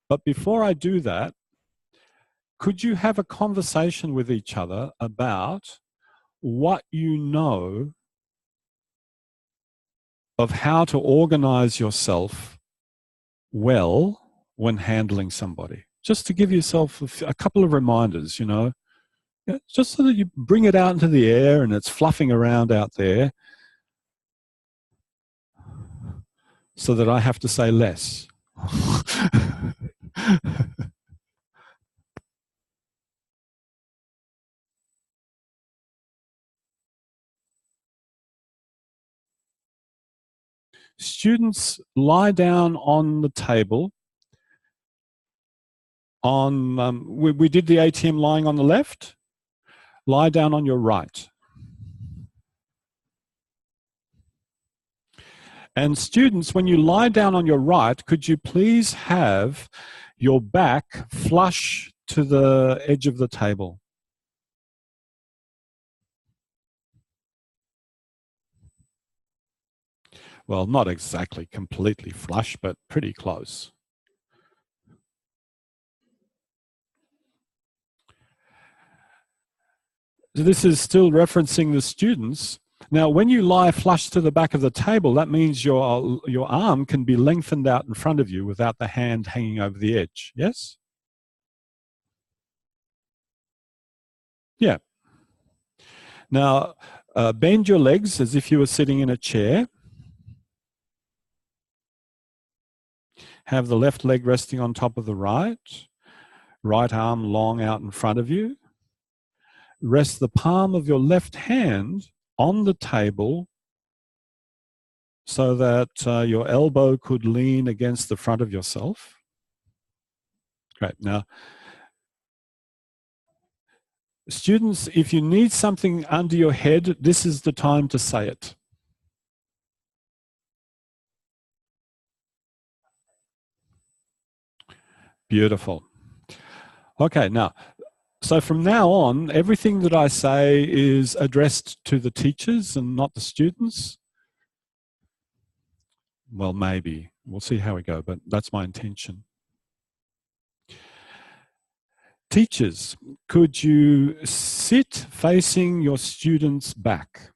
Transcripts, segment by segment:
But before I do that, could you have a conversation with each other about what you know of how to organize yourself well when handling somebody? Just to give yourself a couple of reminders, you know, just so that you bring it out into the air and it's fluffing around out there so that I have to say less. Students, lie down on the table. We did the ATM lying on the left. Lie down on your right. And students, when you lie down on your right, could you please have your back flush to the edge of the table? Well, not exactly completely flush, but pretty close. This is still referencing the students. Now, when you lie flush to the back of the table, that means your arm can be lengthened out in front of you without the hand hanging over the edge. Yes? Yeah. Now, bend your legs as if you were sitting in a chair. Have the left leg resting on top of the right. Right arm long out in front of you. Rest the palm of your left hand on the table so that your elbow could lean against the front of yourself. Great. Now, students, if you need something under your head, this is the time to say it. Beautiful. Okay, now, so from now on, everything that I say is addressed to the teachers and not the students. Well, maybe. We'll see how we go, but that's my intention. Teachers, could you sit facing your students back?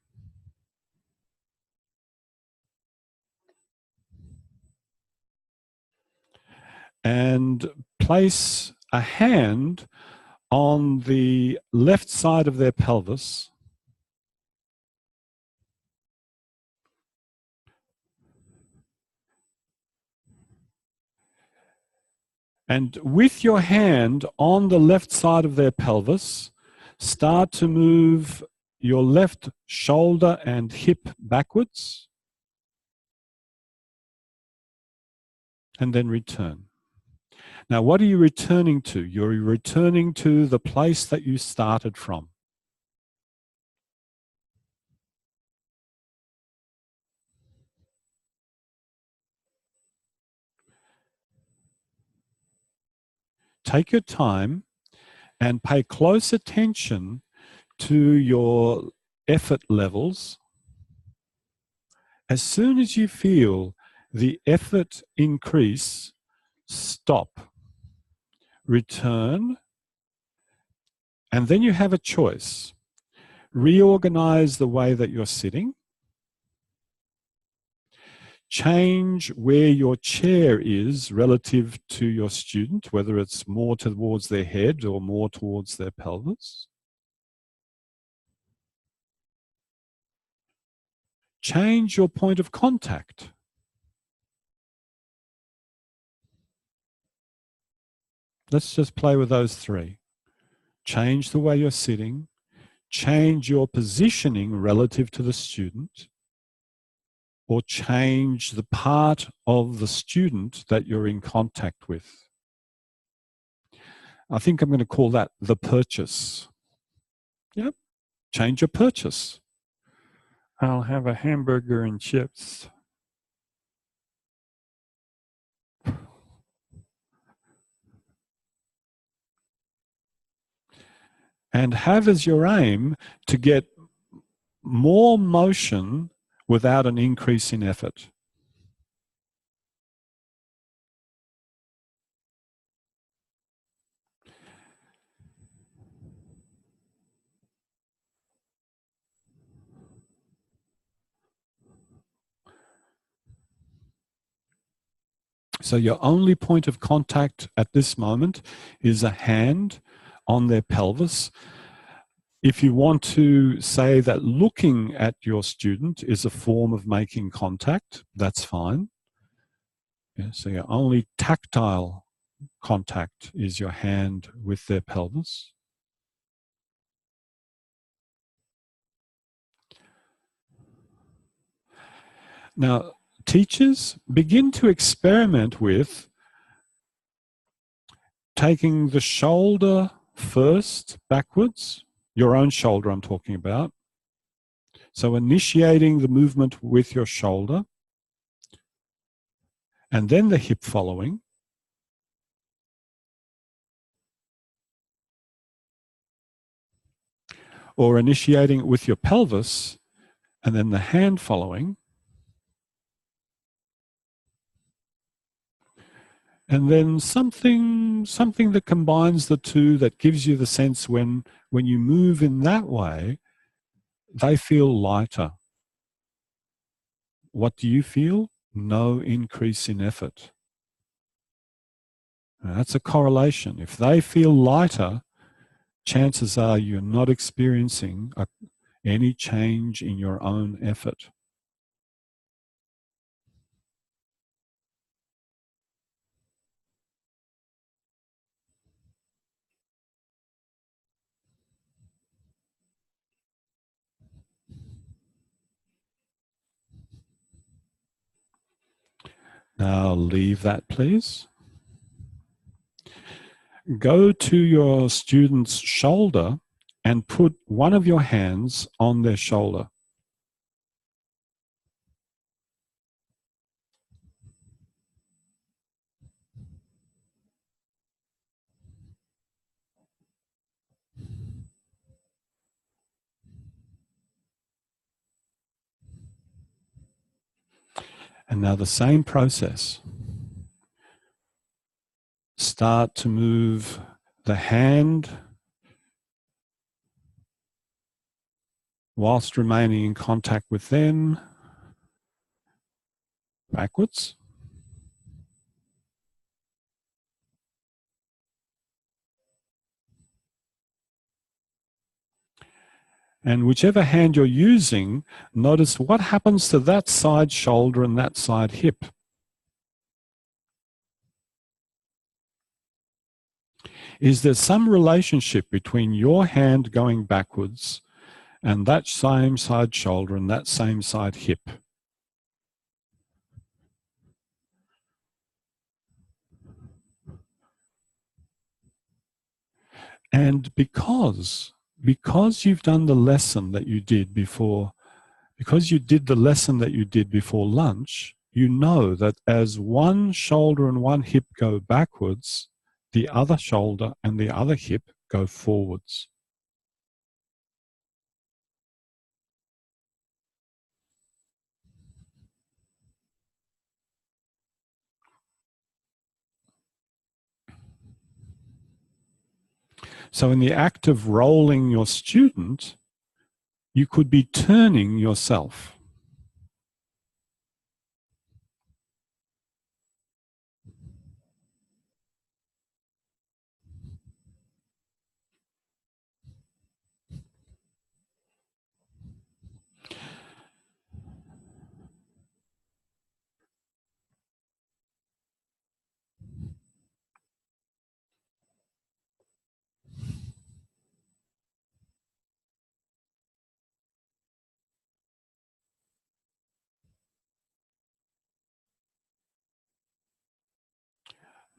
And place a hand on the left side of their pelvis. And with your hand on the left side of their pelvis, start to move your left shoulder and hip backwards. And then return. Now, what are you returning to? You're returning to the place that you started from. Take your time and pay close attention to your effort levels. As soon as you feel the effort increase, stop, return, and then you have a choice. Reorganize the way that you're sitting. Change where your chair is relative to your student, whether it's more towards their head or more towards their pelvis. Change your point of contact. Let's just play with those three. Change the way you're sitting. Change your positioning relative to the student. Or change the part of the student that you're in contact with. I think I'm going to call that the purchase. Yep. Change your purchase. I'll have a hamburger and chips. And have as your aim to get more motion without an increase in effort. So your only point of contact at this moment is a hand on their pelvis. If you want to say that looking at your student is a form of making contact, that's fine. Yeah, so your only tactile contact is your hand with their pelvis. Now, teachers, begin to experiment with taking the shoulder first backwards, your own shoulder I'm talking about. So initiating the movement with your shoulder, and then the hip following. Or initiating it with your pelvis, and then the hand following. And then something that combines the two, that gives you the sense when you move in that way, they feel lighter. What do you feel? No increase in effort. Now, that's a correlation. If they feel lighter, chances are you're not experiencing any change in your own effort. Now leave that, please. Go to your student's shoulder and put one of your hands on their shoulder. And now the same process. Start to move the hand whilst remaining in contact with them backwards. And whichever hand you're using, notice what happens to that side shoulder and that side hip. Is there some relationship between your hand going backwards and that same side shoulder and that same side hip? And because you've done the lesson that you did before, because you did the lesson that you did before lunch, you know that as one shoulder and one hip go backwards, the other shoulder and the other hip go forwards. So in the act of rolling your student, you could be turning yourself.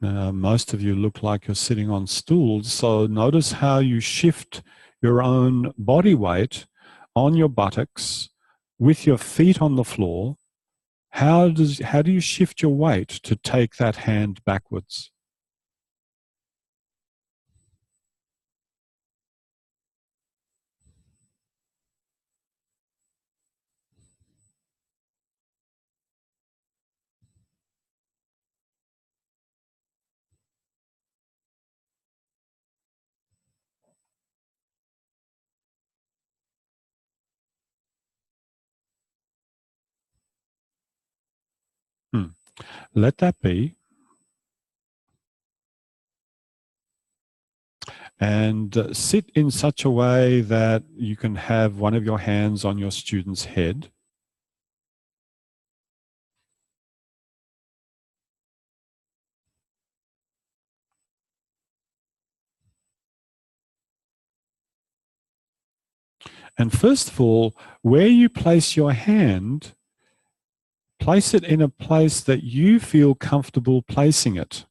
Most of you look like you're sitting on stools, so notice how you shift your own body weight on your buttocks with your feet on the floor. How do you shift your weight to take that hand backwards? Let that be. And sit in such a way that you can have one of your hands on your student's head. And first of all, where you place your hand, place it in a place that you feel comfortable placing it.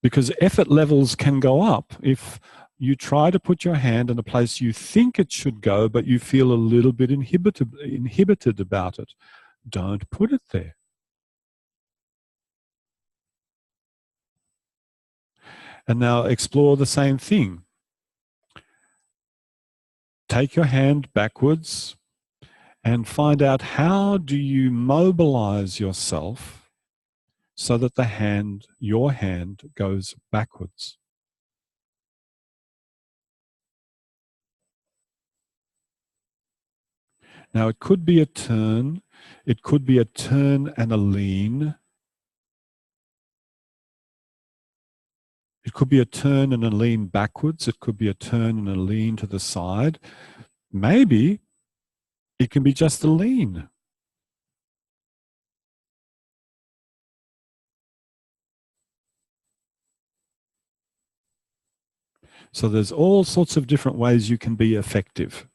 Because effort levels can go up if you try to put your hand in a place you think it should go, but you feel a little bit inhibited about it. Don't put it there. And now explore the same thing. Take your hand backwards and find out, how do you mobilize yourself so that your hand goes backwards. Now it could be a turn, it could be a turn and a lean. It could be a turn and a lean backwards. It could be a turn and a lean to the side. Maybe it can be just a lean. So there's all sorts of different ways you can be effective.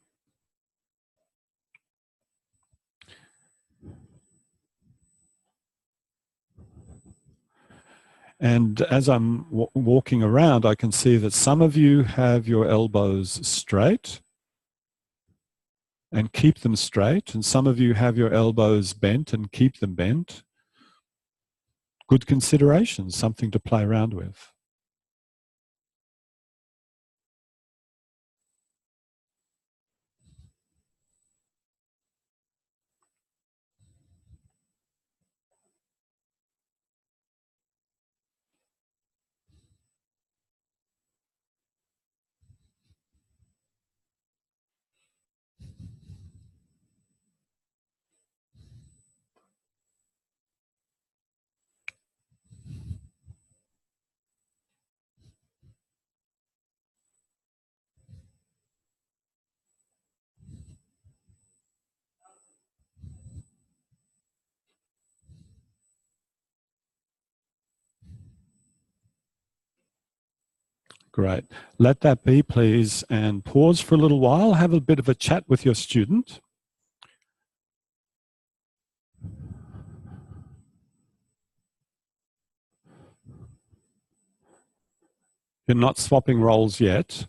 And as I'm walking around, I can see that some of you have your elbows straight and keep them straight, and some of you have your elbows bent and keep them bent. Good considerations, something to play around with. Great. Let that be, please, and pause for a little while. Have a bit of a chat with your student. You're not swapping roles yet.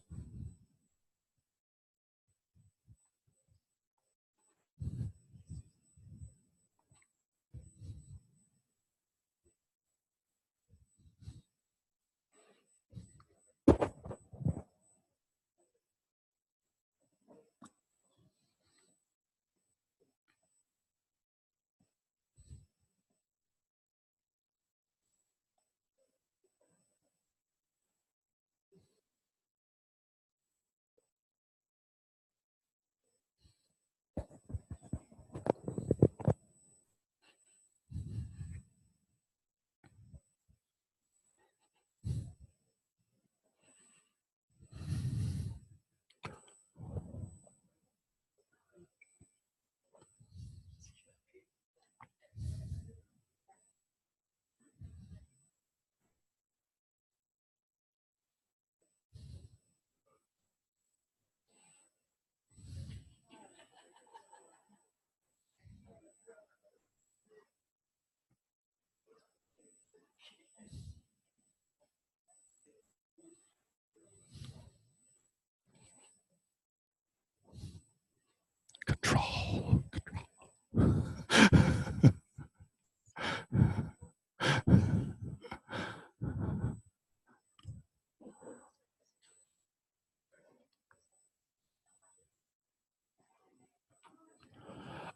Control.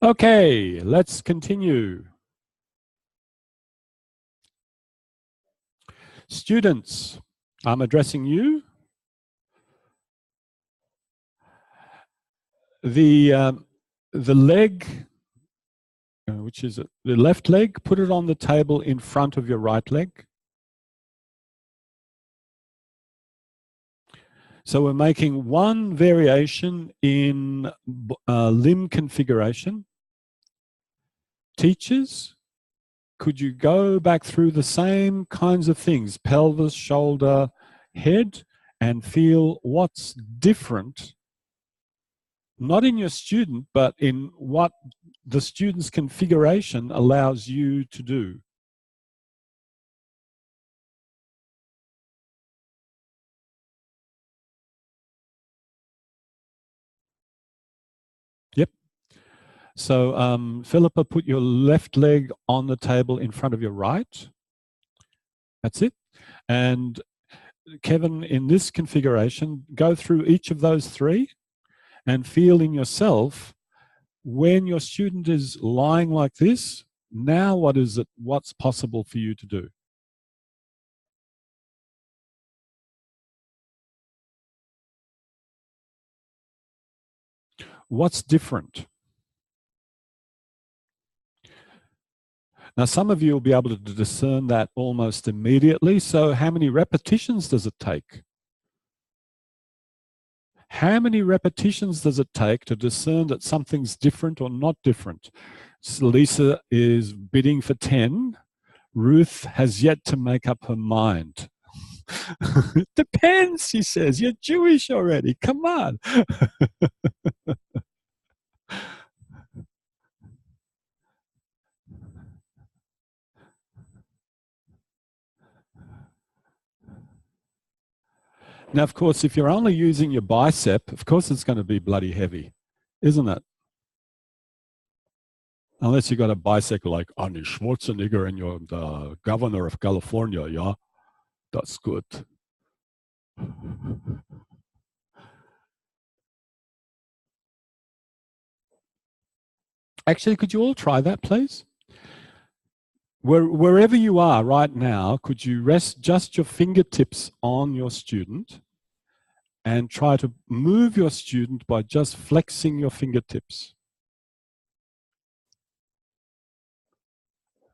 Okay, let's continue. Students, I'm addressing you. The leg, which is the left leg, put it on the table in front of your right leg. So we're making one variation in limb configuration. Teachers, could you go back through the same kinds of things, pelvis, shoulder, head, and feel what's different, not in your student, but in what the student's configuration allows you to do? Yep. So Philippa, put your left leg on the table in front of your right. That's it. And Kevin, in this configuration, go through each of those three and feel in yourself when your student is lying like this, now what is it, what's possible for you to do? What's different? Now, some of you will be able to discern that almost immediately. So how many repetitions does it take? How many repetitions does it take to discern that something's different or not different? So Lisa is bidding for 10. Ruth has yet to make up her mind. It depends, she says. You're Jewish already. Come on. Now, of course, if you're only using your bicep, of course it's going to be bloody heavy, isn't it? Unless you got a bicycle like Arnie Schwarzenegger and you're the governor of California, yeah? That's good. Actually, could you all try that, please? Wherever you are right now, could you rest just your fingertips on your student and try to move your student by just flexing your fingertips?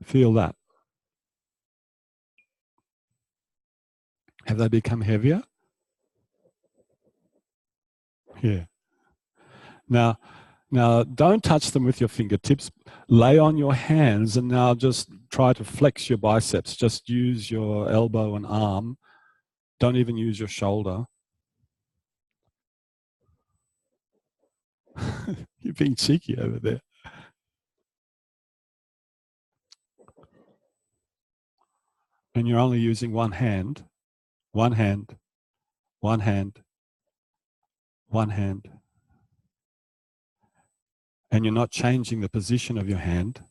Feel that. Have they become heavier? Yeah. Now, don't touch them with your fingertips. Lay on your hands and now just try to flex your biceps. Just use your elbow and arm. Don't even use your shoulder. You're being cheeky over there. And you're only using one hand, one hand, one hand, one hand. And you're not changing the position of your hand.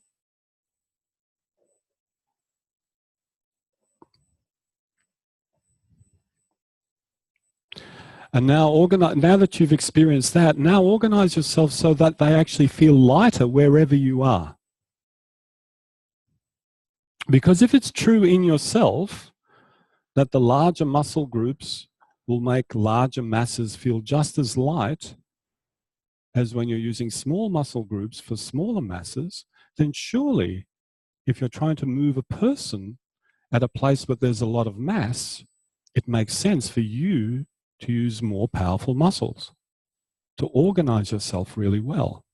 And now now that you've experienced that, now organize yourself so that they actually feel lighter wherever you are. Because if it's true in yourself that the larger muscle groups will make larger masses feel just as light as when you're using small muscle groups for smaller masses, then surely if you're trying to move a person at a place where there's a lot of mass, it makes sense for you to use more powerful muscles to organize yourself really well.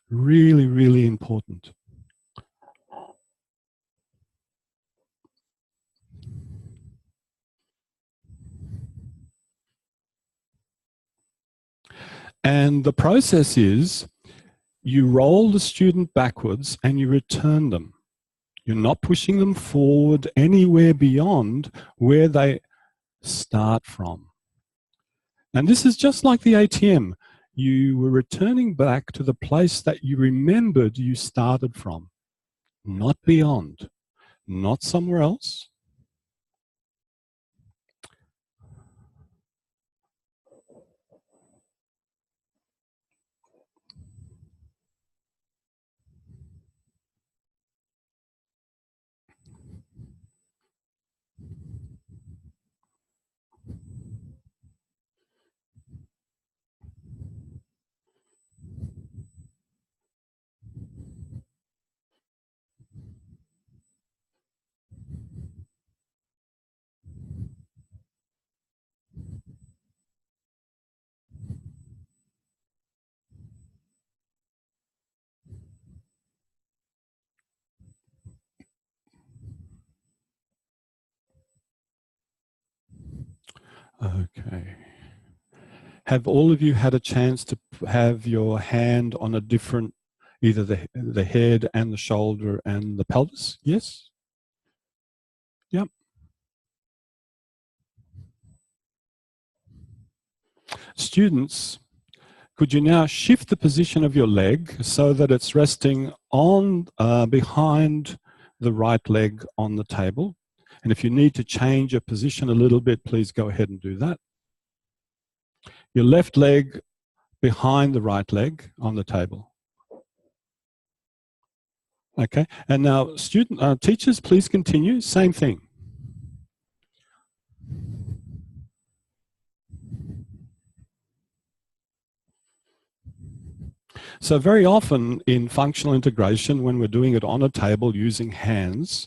Really, really important. And the process is you roll the student backwards and you return them. You're not pushing them forward anywhere beyond where they start from. And this is just like the ATM. You were returning back to the place that you remembered you started from, not beyond, not somewhere else. Okay. Have all of you had a chance to have your hand on a different, either the head and the shoulder and the pelvis? Yes? Yep. Students, could you now shift the position of your leg so that it's resting on behind the right leg on the table? And if you need to change your position a little bit, please go ahead and do that. Your left leg behind the right leg on the table. Okay, and now teachers, please continue, same thing. So very often in functional integration, when we're doing it on a table using hands,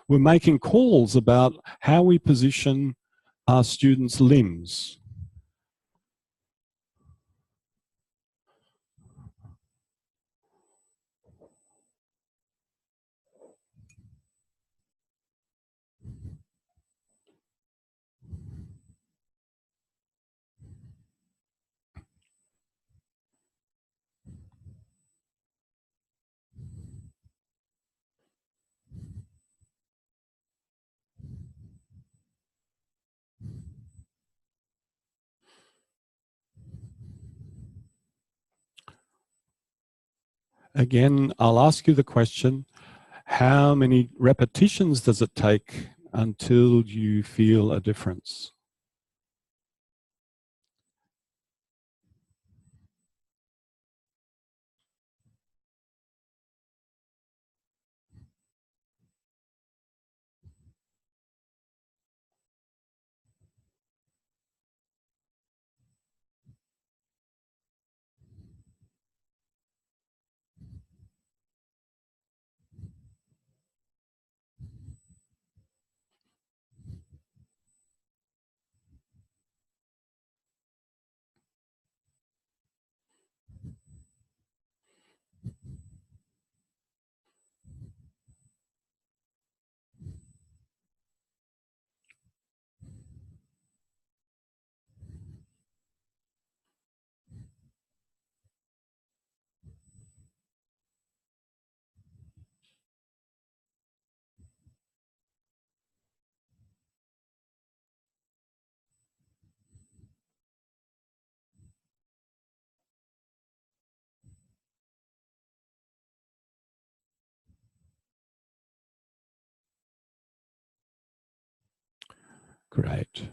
we're making calls about how we position our students' limbs. Again, I'll ask you the question, how many repetitions does it take until you feel a difference? Great.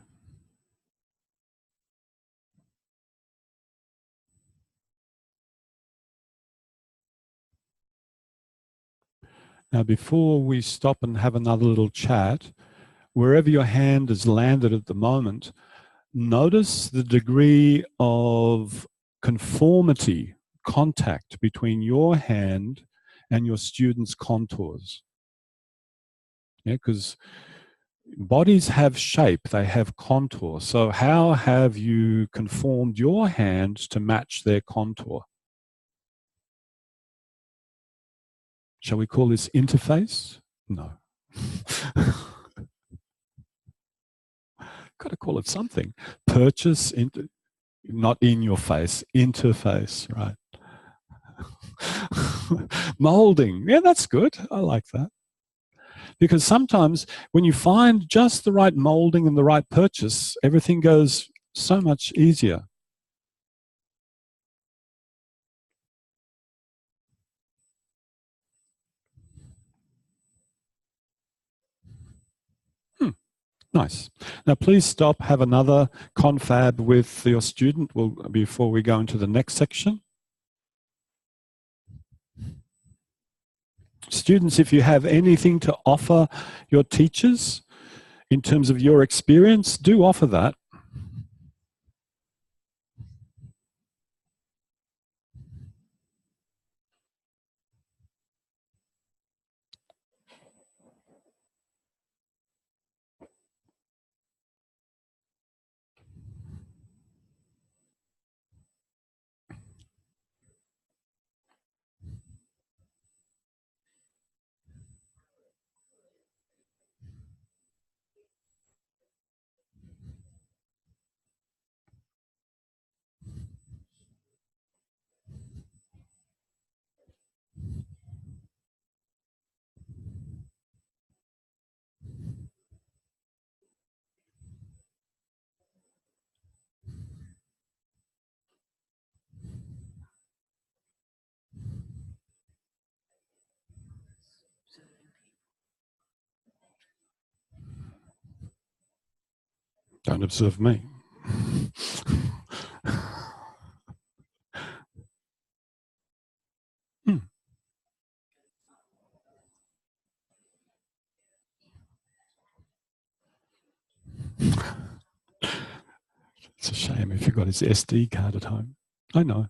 Now, before we stop and have another little chat, wherever your hand has landed at the moment, notice the degree of conformity, contact between your hand and your student's contours. Yeah, because bodies have shape, they have contour. So how have you conformed your hand to match their contour? Shall we call this interface? No. Got to call it something. Purchase, not in your face, interface, right? Molding. Yeah, that's good. I like that. Because sometimes when you find just the right molding and the right purchase, everything goes so much easier. Nice. Now, please stop, have another confab with your student before we go into the next section. Students, if you have anything to offer your teachers in terms of your experience, do offer that. Don't observe me. Hmm. It's a shame if you've got his SD card at home. I know.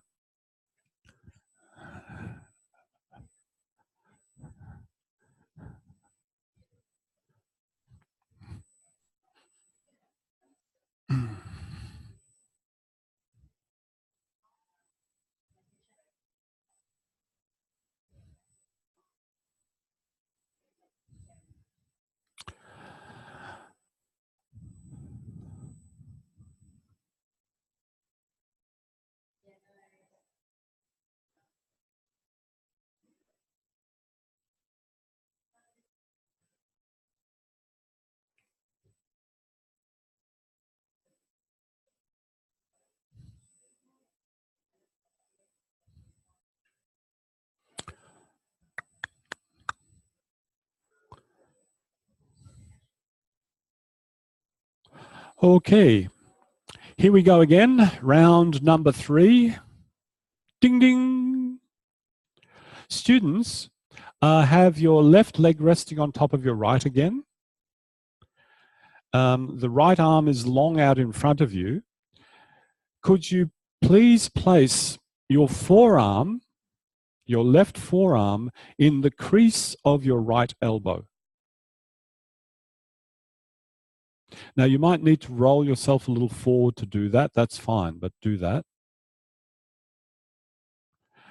Okay, here we go again. Round number 3. Ding, ding. Students, have your left leg resting on top of your right again. The right arm is long out in front of you. Could you please place your forearm, your left forearm, in the crease of your right elbow? Now, you might need to roll yourself a little forward to do that. That's fine, but do that.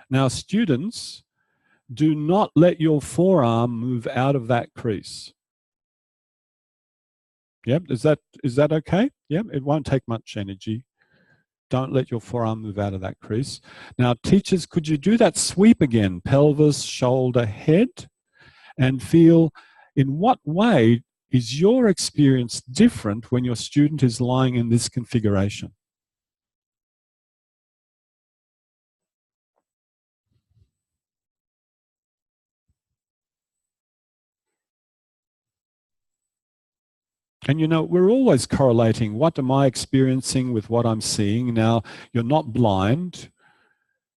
Now, students, do not let your forearm move out of that crease. Yep, is that okay? Yep, it won't take much energy. Don't let your forearm move out of that crease. Now, teachers, could you do that sweep again? Pelvis, shoulder, head, and feel in what way is your experience different when your student is lying in this configuration? And you know, we're always correlating what am I experiencing with what I'm seeing. Now, you're not blind.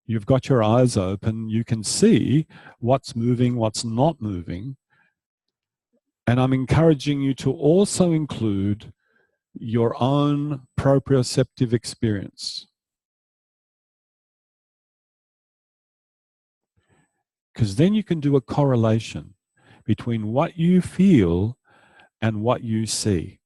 You've got your eyes open. You can see what's moving, what's not moving. And I'm encouraging you to also include your own proprioceptive experience. Because then you can do a correlation between what you feel and what you see.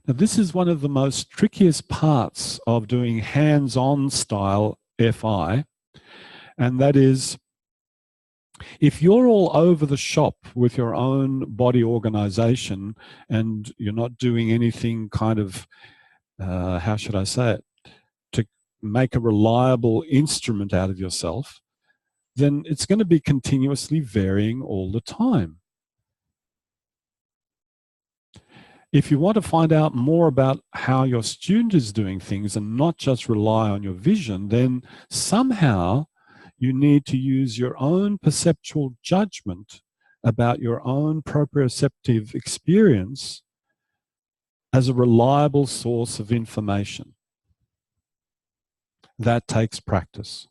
Now, this is one of the most trickiest parts of doing hands-on style FI, and that is if you're all over the shop with your own body organization and you're not doing anything kind of, how should I say it, to make a reliable instrument out of yourself, then it's going to be continuously varying all the time. If you want to find out more about how your student is doing things and not just rely on your vision, then somehow you need to use your own perceptual judgment about your own proprioceptive experience as a reliable source of information. That takes practice.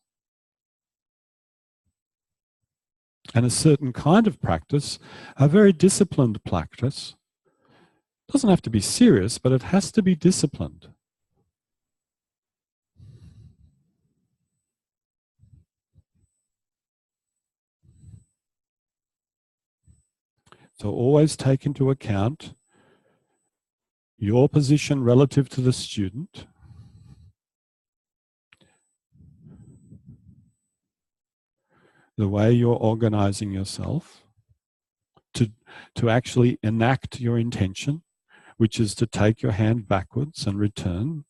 And a certain kind of practice, a very disciplined practice, doesn't have to be serious, but it has to be disciplined. So always take into account your position relative to the student, the way you're organizing yourself to actually enact your intention, which is to take your hand backwards and return.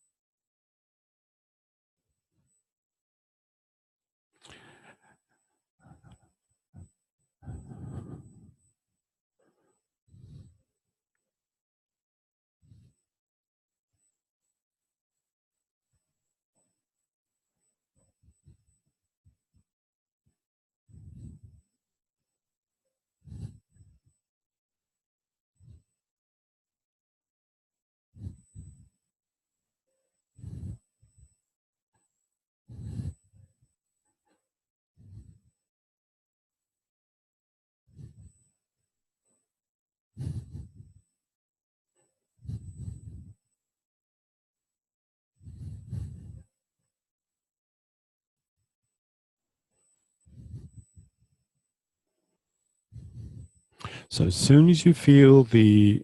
So as soon as you feel the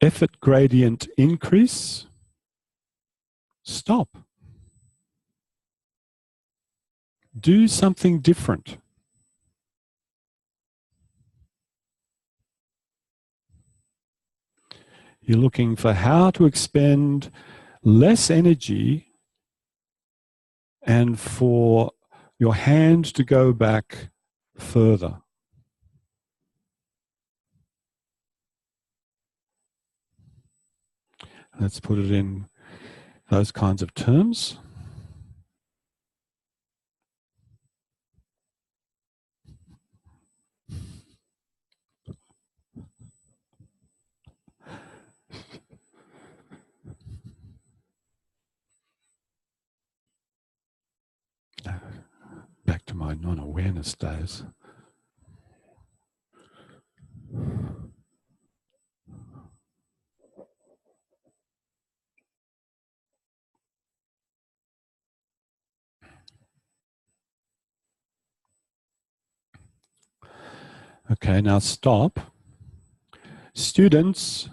effort gradient increase, stop. Do something different. You're looking for how to expend less energy and for your hand to go back further. Let's put it in those kinds of terms. Back to my non-awareness days. Okay, now stop. Students,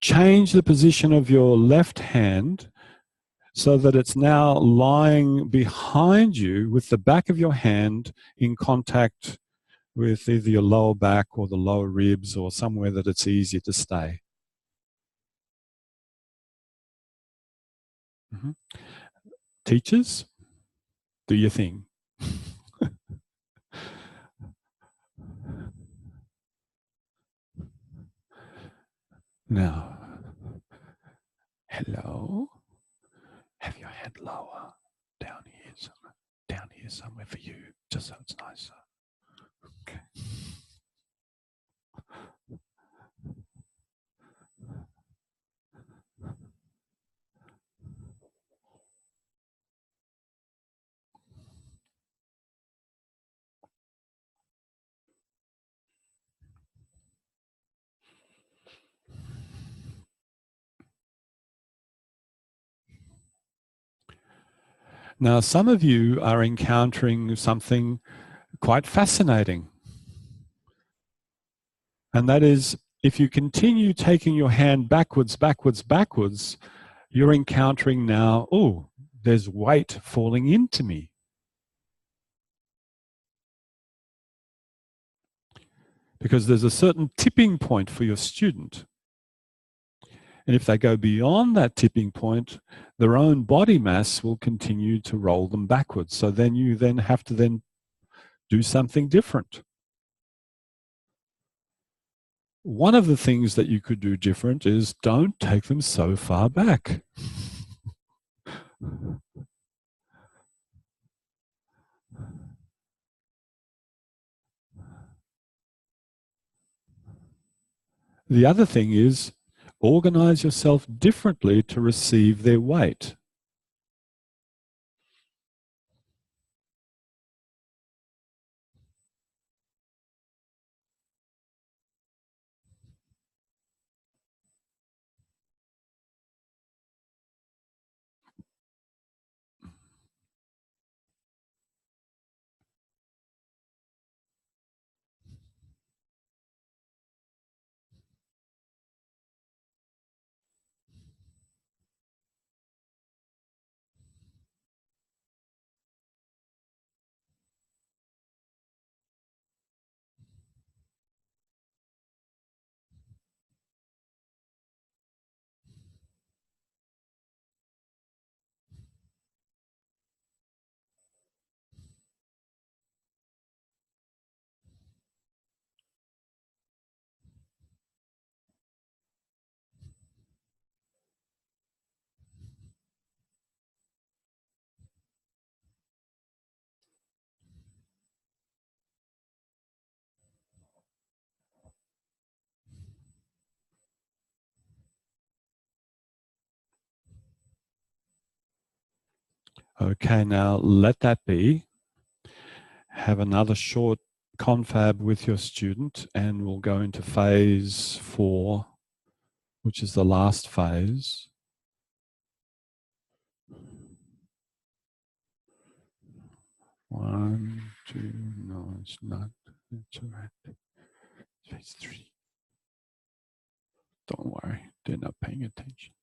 change the position of your left hand so that it's now lying behind you with the back of your hand in contact with either your lower back or the lower ribs or somewhere that it's easier to stay. Mm-hmm. Teachers, do your thing. Now, hello. Have your head lower, down here somewhere for you, just so it's nicer. Okay. Now, some of you are encountering something quite fascinating. And that is, if you continue taking your hand backwards, you're encountering now, oh, there's weight falling into me. Because there's a certain tipping point for your student. And if they go beyond that tipping point, their own body mass will continue to roll them backwards. So then you then have to then do something different. One of the things that you could do different is don't take them so far back. The other thing is organize yourself differently to receive their weight. Okay, now let that be. Have another short confab with your student and we'll go into phase 4, which is the last phase. One, two, no, it's not. Phase 3. Don't worry, they're not paying attention.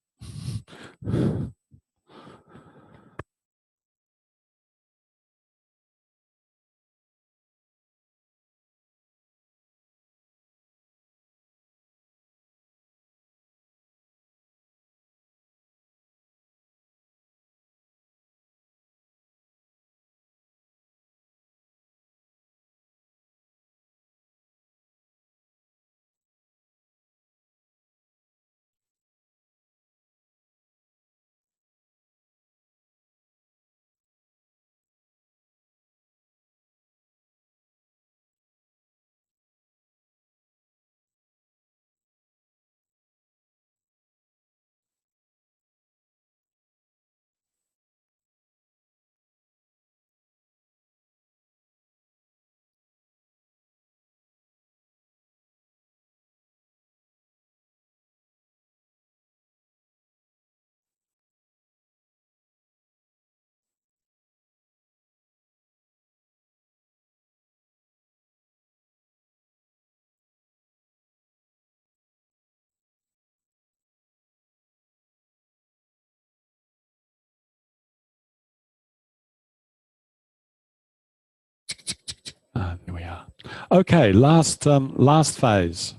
There we are. Okay, last phase.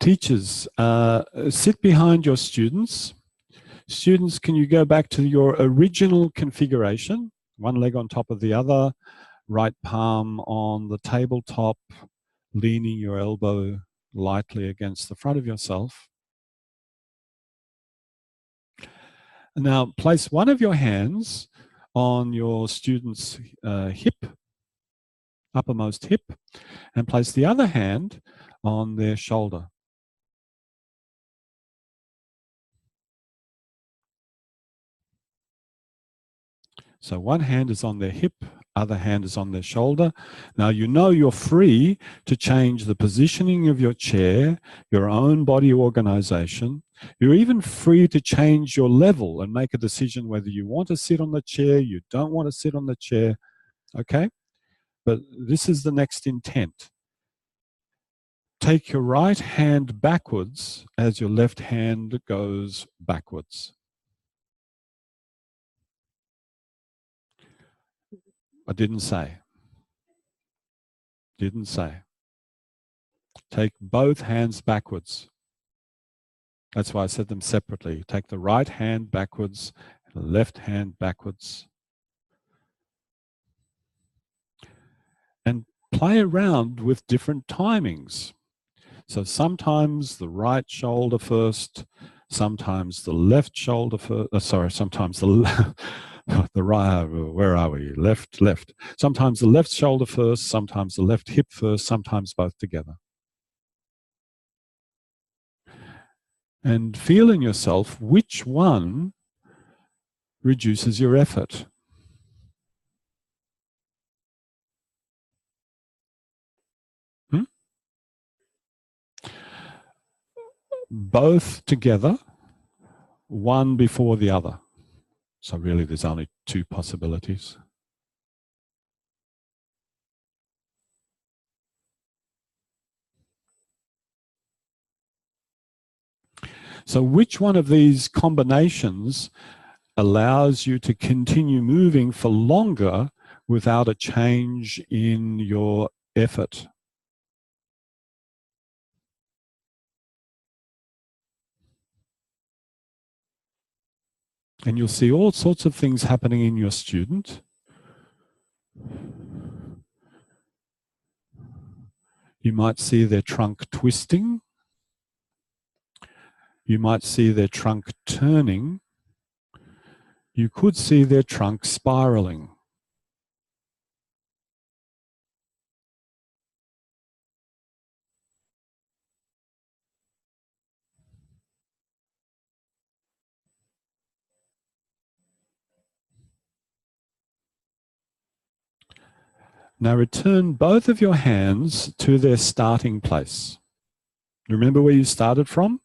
Teachers, sit behind your students. Students, can you go back to your original configuration? One leg on top of the other, right palm on the tabletop, leaning your elbow lightly against the front of yourself. Now, place one of your hands on your student's hip, uppermost hip, and place the other hand on their shoulder. So one hand is on their hip, other hand is on their shoulder. Now you know you're free to change the positioning of your chair, your own body organization. You're even free to change your level and make a decision whether you want to sit on the chair, you don't want to sit on the chair, okay? But this is the next intent. Take your right hand backwards as your left hand goes backwards. I didn't say. Didn't say. Take both hands backwards. That's why I said them separately. Take the right hand backwards, the left hand backwards. And play around with different timings. So sometimes the right shoulder first, sometimes the left shoulder first, sometimes the the right, where are we? Left. Sometimes the left shoulder first, sometimes the left hip first, sometimes both together. And feel in yourself which one reduces your effort. Both together, one before the other. So really there's only two possibilities. So which one of these combinations allows you to continue moving for longer without a change in your effort? And you'll see all sorts of things happening in your student. You might see their trunk twisting. You might see their trunk turning. You could see their trunk spiraling. Now return both of your hands to their starting place. Remember where you started from?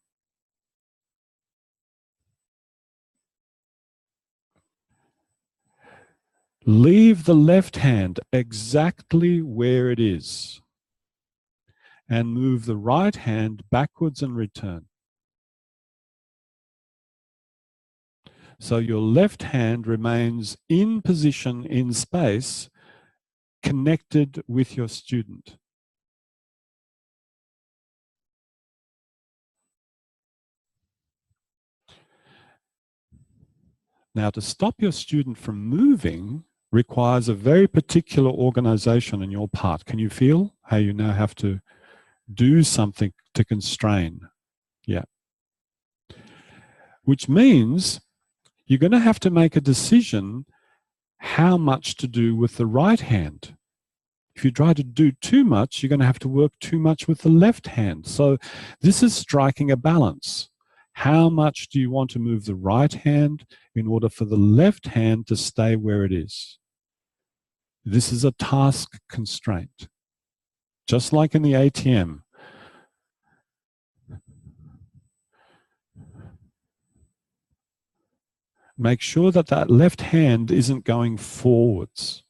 Leave the left hand exactly where it is and move the right hand backwards and return. So your left hand remains in position in space, connected with your student. Now, to stop your student from moving requires a very particular organization on your part. Can you feel how you now have to do something to constrain? Yeah. Which means you're going to have to make a decision how much to do with the right hand. If you try to do too much, you're going to have to work too much with the left hand. So this is striking a balance. How much do you want to move the right hand in order for the left hand to stay where it is? This is a task constraint. Just like in the ATM. Make sure that that left hand isn't going forwards.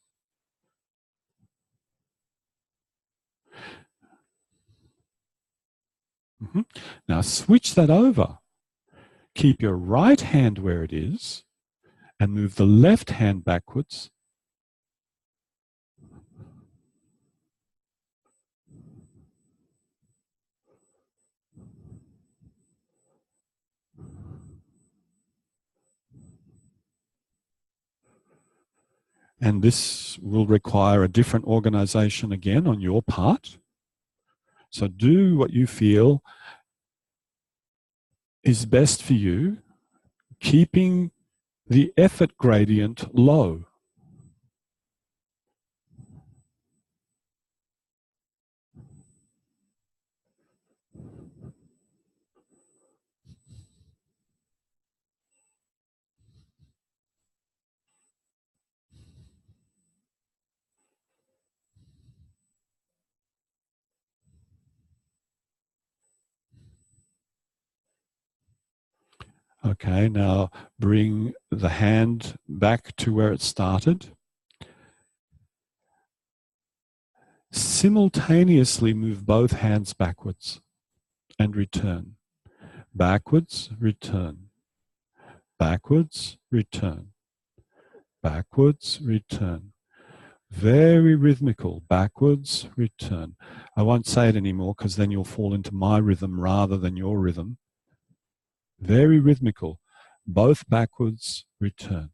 Now switch that over. Keep your right hand where it is and move the left hand backwards. And this will require a different organization again on your part. So do what you feel is best for you, keeping the effort gradient low. Okay, now bring the hand back to where it started. Simultaneously move both hands backwards and return. Backwards, return. Backwards, return. Backwards, return. Very rhythmical. Backwards, return. I won't say it anymore because then you'll fall into my rhythm rather than your rhythm. Very rhythmical. Both backwards, return.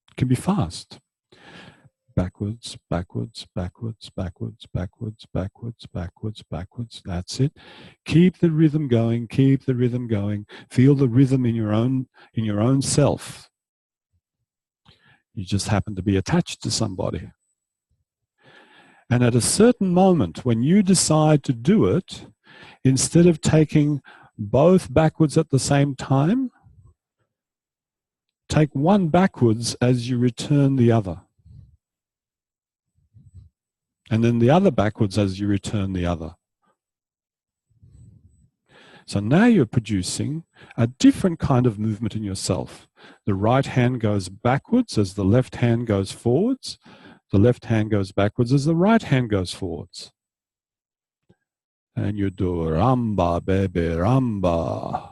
It can be fast. Backwards, backwards, backwards, backwards, backwards, backwards, backwards, backwards. That's it. Keep the rhythm going. Keep the rhythm going. Feel the rhythm in your own self. You just happen to be attached to somebody. And at a certain moment, when you decide to do it, instead of taking both backwards at the same time, take one backwards as you return the other. And then the other backwards as you return the other. So now you're producing a different kind of movement in yourself. The right hand goes backwards as the left hand goes forwards. The left hand goes backwards as the right hand goes forwards. And you do ramba, baby, ramba.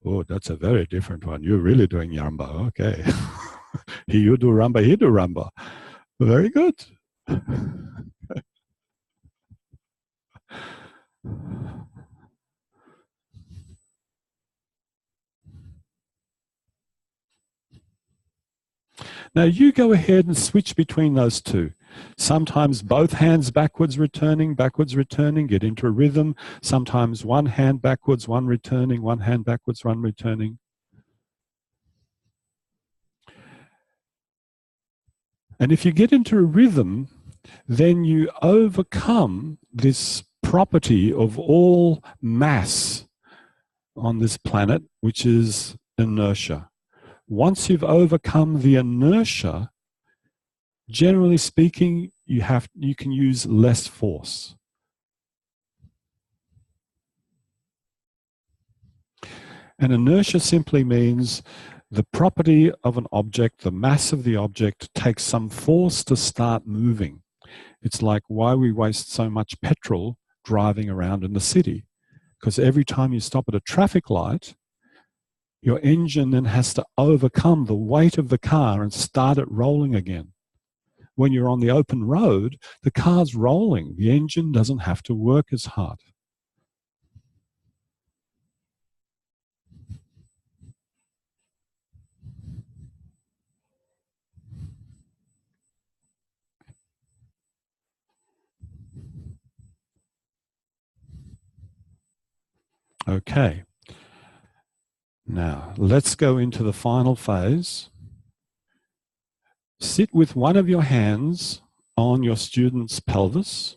Oh, that's a very different one. You're really doing ramba. Okay. You do ramba, he do ramba. Very good. Now you go ahead and switch between those two. Sometimes both hands backwards returning, get into a rhythm. Sometimes one hand backwards, one returning, one hand backwards, one returning. And if you get into a rhythm, then you overcome this property of all mass on this planet, which is inertia. Once you've overcome the inertia, generally speaking, you can use less force. And inertia simply means the property of an object, the mass of the object, takes some force to start moving. It's like why we waste so much petrol driving around in the city. Because every time you stop at a traffic light, your engine then has to overcome the weight of the car and start it rolling again. When you're on the open road, the car's rolling. The engine doesn't have to work as hard. Okay. Now, let's go into the final phase. Sit with one of your hands on your student's pelvis.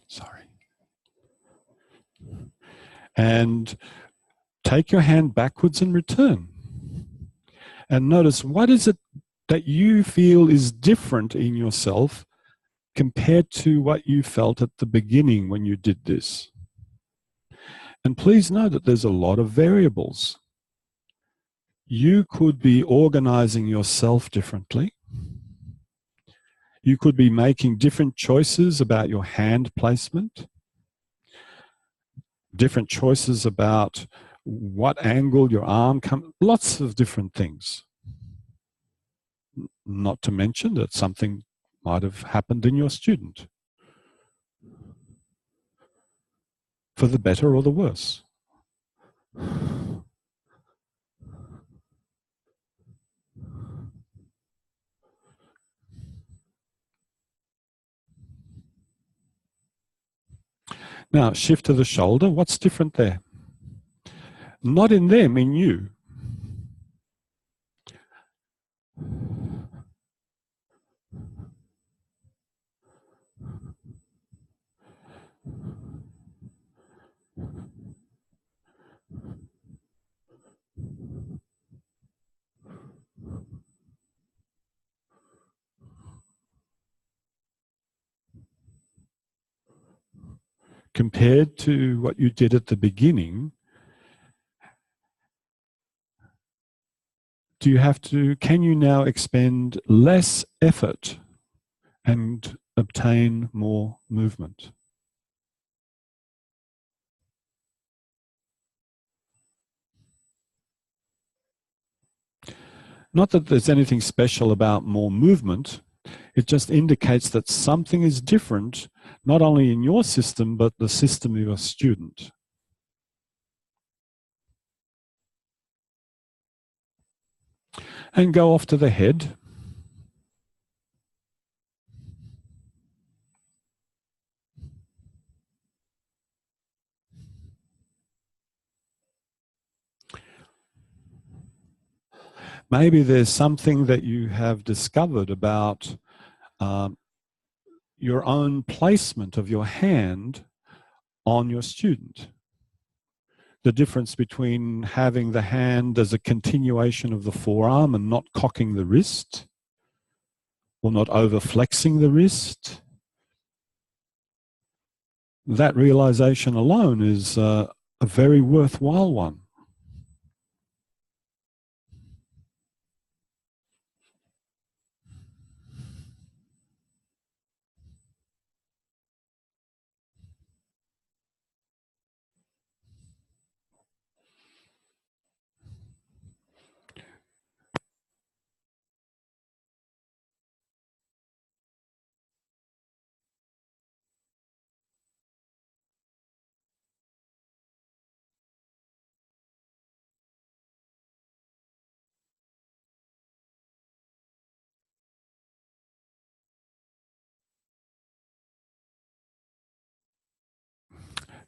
Sorry. And take your hand backwards and return. And notice, what is it that you feel is different in yourself compared to what you felt at the beginning when you did this? And please know that there's a lot of variables. You could be organizing yourself differently. You could be making different choices about your hand placement, different choices about what angle your arm comes, lots of different things. Not to mention that something might have happened in your student, for the better or the worse. Now, shift to the shoulder. What's different there? Not in them, in you. Compared to what you did at the beginning, can you now expend less effort and obtain more movement? Not that there's anything special about more movement. It just indicates that something is different, not only in your system, but the system of your student. And go off to the head. Maybe there's something that you have discovered about your own placement of your hand on your student. The difference between having the hand as a continuation of the forearm and not cocking the wrist, or not over flexing the wrist. That realization alone is a very worthwhile one.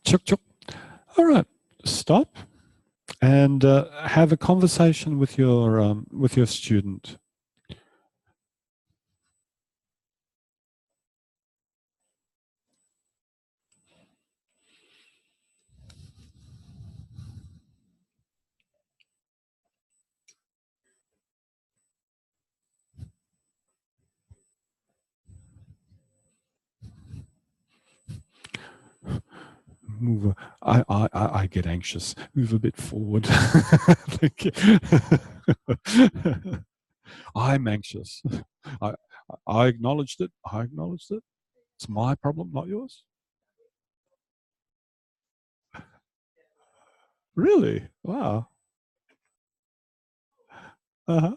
Chuk chuk. All right, stop and have a conversation with your student. move. I get anxious. Move a bit forward. Thank you. I'm anxious. I, I acknowledged it. I acknowledged it. It's my problem, not yours. Really? Wow. Uh-huh.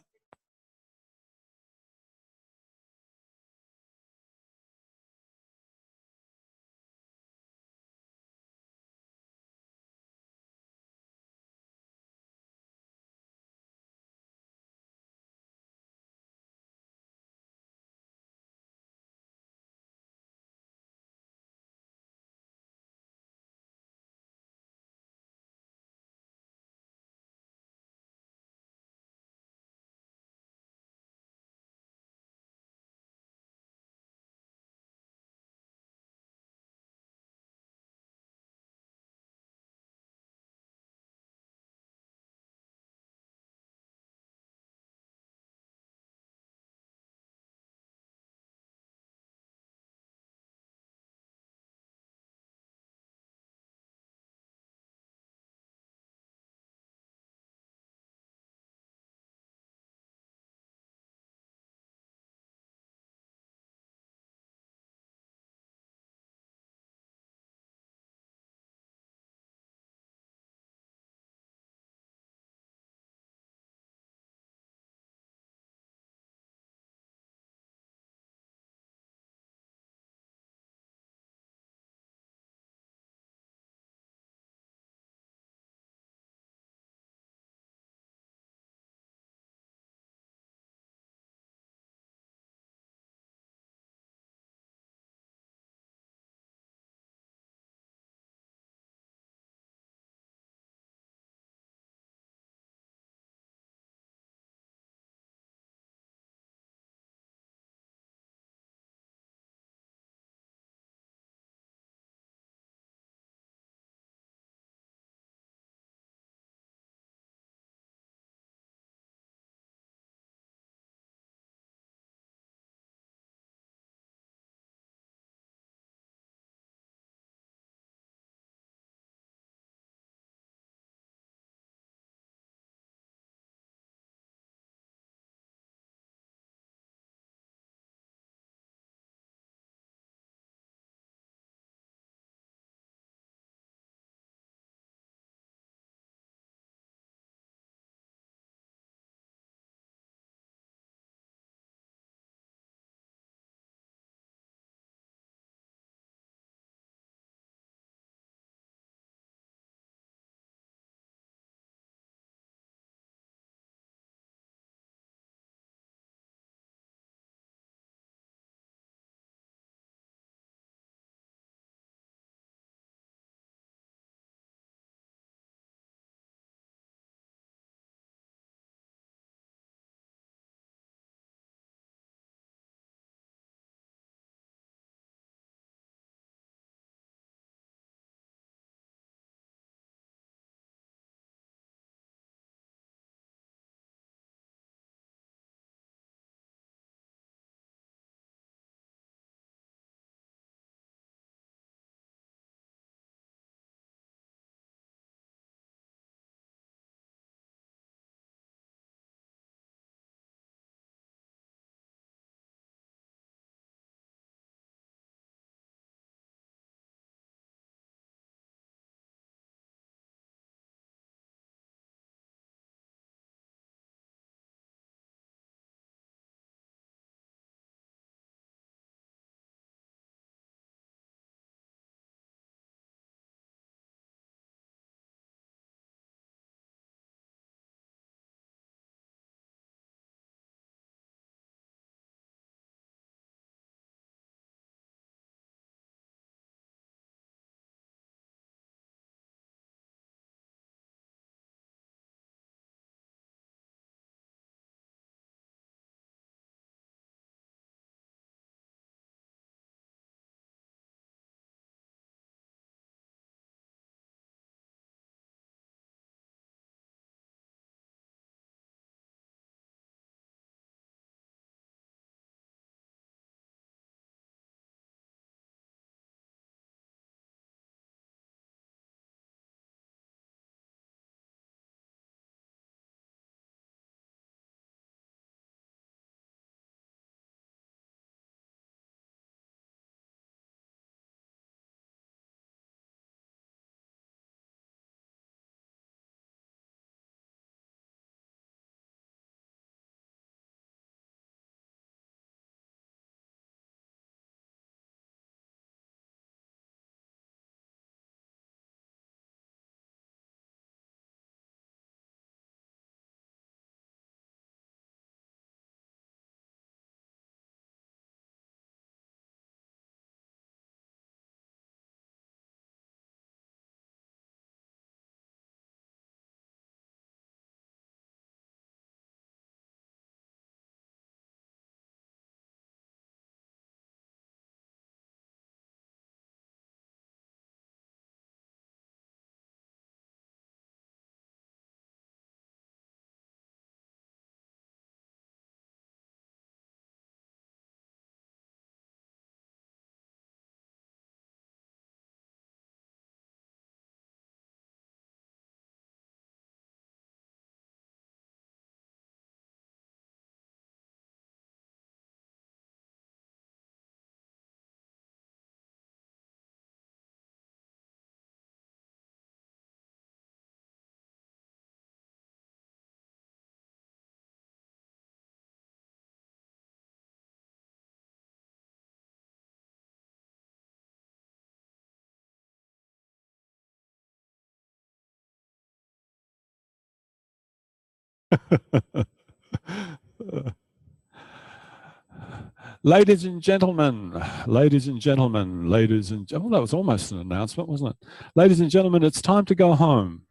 Ladies and gentlemen, ladies and gentlemen, ladies and gentlemen, that was almost an announcement, wasn't it? Ladies and gentlemen, it's time to go home.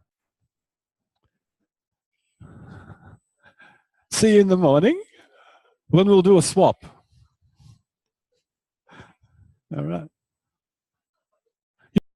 See you in the morning when we'll do a swap. All right.